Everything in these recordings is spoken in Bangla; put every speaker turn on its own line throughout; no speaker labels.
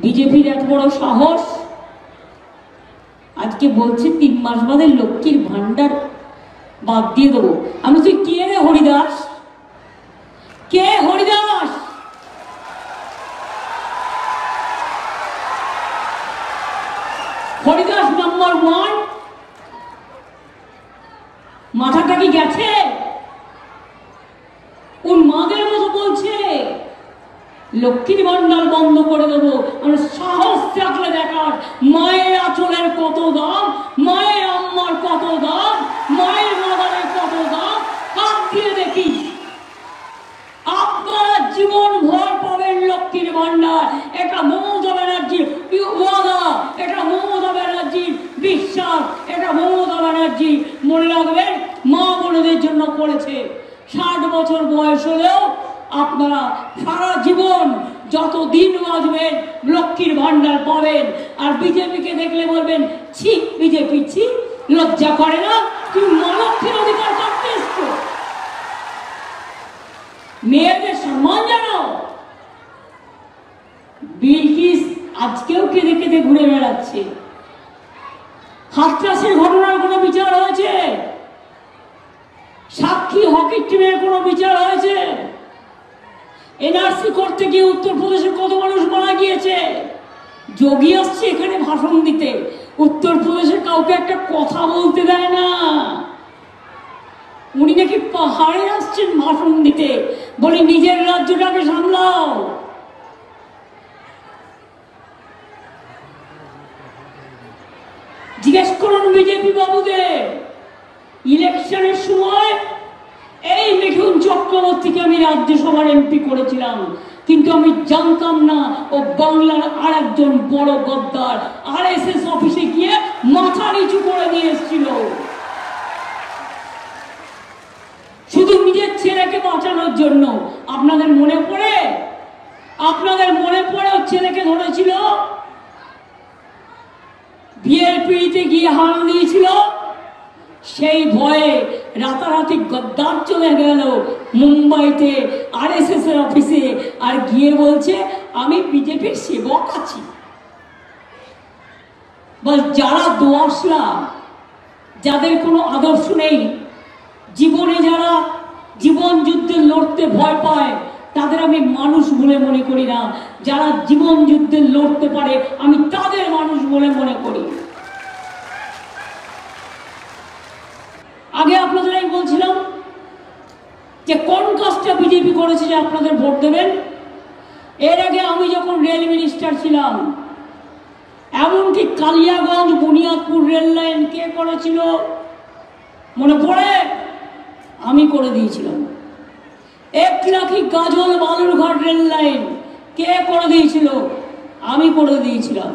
বিজেপির এত বড় সাহস, আজকে বলছে 3 মাস বাদে লক্ষ্মীর ভান্ডার বাদ দিয়ে দেবো। আমি তুই কে রে হরিদাস? কে হরিদাস? হরিদাস নাম্বার 1, মাথাটা কি গেছে? ওর মাদের মতো বলছে লক্ষ্মীর ভান্ডার বন্ধ করে দেবো। আমরা সাহস থাকলে দেখার মায়ের আঁচলের কত দাম, মায়ের আম্মার কত দাম, মায়ের মাদারের কত দাম, হাত দিয়ে দেখি। আপনারা জীবন ভর পাবেন লক্ষ্মীর ভান্ডার। এটা মমতা ব্যানার্জির ওয়াদা, এটা মমতা ব্যানার্জির বিশ্বাস, এটা মমতা ব্যানার্জি মনে রাখবেন মা বোনদের জন্য করেছে। 60 বছর বয়স হলেও আপনারা সারা জীবন যত দিন বাঁচবেন লক্ষ্মীর ভান্ডার পাবেন। আর বিজেপিকে দেখলে বলবেন ছি বিজেপি, ছি লজ্জা করে না? তুমি মা লক্ষ্মীর অধিকার করতে এসছো, মেয়েদের সম্মান জানাও। বিলকিস আজকেও কেঁদে কেঁদে ঘুরে বেড়াচ্ছে। হাতরাসের ঘটনার কোনো বিচার হয়েছে? সাক্ষী হকি টিমের কোনো বিচার হয়েছে? এনআরসি করতে গিয়ে উত্তরপ্রদেশে কত মানুষ মারা গিয়েছে। যোগী আসছে এখানে ভাষণ দিতে, উত্তরপ্রদেশের কাউকে একটা কথা বলতে দেয় না। উনি নাকি পাহাড়ে আসছেন ভাষণ দিতে, বলি নিজের রাজ্যটাকে সামলাও। জিজ্ঞেস করুন বিজেপি বাবুদের। ইলেকশনের সময় এই মিঠুন চক্রবর্তীকে আমি রাজ্যসভার এমপি করেছিলাম, কিন্তু আমি জানতাম না ও বাংলার আরেকজন বড় গদ্দার আরএসএস অফিসে গিয়ে মাথা নিচু করে দিয়ে এসেছিল শুধু নিজের ছেলেকে বাঁচানোর জন্য। আপনাদের মনে পড়ে? আপনাদের মনে পড়ে ওর ছেলেকে ধরেছিল, বিয়ের পিড়িতে গিয়ে হানা দিয়েছিল। সেই ভয়ে রাতারাতি গদ্দার চলে গেল মুম্বাইতে আরএসএস এর অফিসে, আর গিয়ে বলছে আমি বিজেপির সেবক আছি। বল যারা দোয়াশলা, যাদের কোনো আদর্শ নেই, জীবনে যারা জীবন যুদ্ধে লড়তে ভয় পায়, তাদের আমি মানুষ বলে মনে করি না। যারা জীবন যুদ্ধে লড়তে পারে আমি তাদের মানুষ বলে মনে করি। আগে আপনাদের আমি বলছিলাম যে কোন কাজটা বিজেপি করেছে যে আপনাদের ভোট দেবেন। এর আগে আমি যখন রেল মিনিস্টার ছিলাম, এমনকি কালিয়াগঞ্জ বুনিয়াদপুর রেল লাইন কে করেছিল মনে পড়ে? আমি করে দিয়েছিলাম। 1 লাখি গাজল বালুরঘাট রেল লাইন কে করে দিয়েছিল? আমি করে দিয়েছিলাম।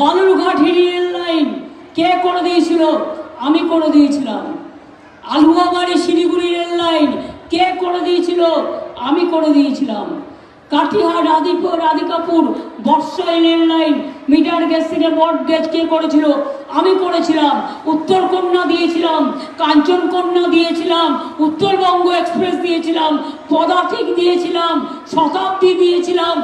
বালুরঘাট হিলি রেল লাইন কে করে দিয়েছিল? আমি করে দিয়েছিলাম। আলুয়াবাড়ি শিলিগুড়ি রেল লাইন কে করে দিয়েছিল? আমি করে দিয়েছিলাম। Katihar Radhikapur Barsoi rail line meter gauge থেকে বট গেজ কে করেছিল? আমি করেছিলাম। উত্তরকন্যা দিয়েছিলাম, কাঞ্চনকন্যা দিয়েছিলাম, উত্তরবঙ্গ এক্সপ্রেস দিয়েছিলাম, পদাতিক দিয়েছিলাম, শতাব্দী দিয়েছিলাম,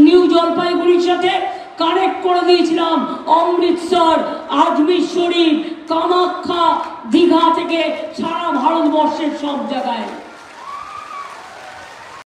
নিউ জলপাইগুড়ির সাথে কানেক্ট করে দিয়েছিলাম। অমৃতসর, আজমির শরীফ, কামাখ্যা, দীঘা থেকে সারা ভারতবর্ষের সব জায়গায়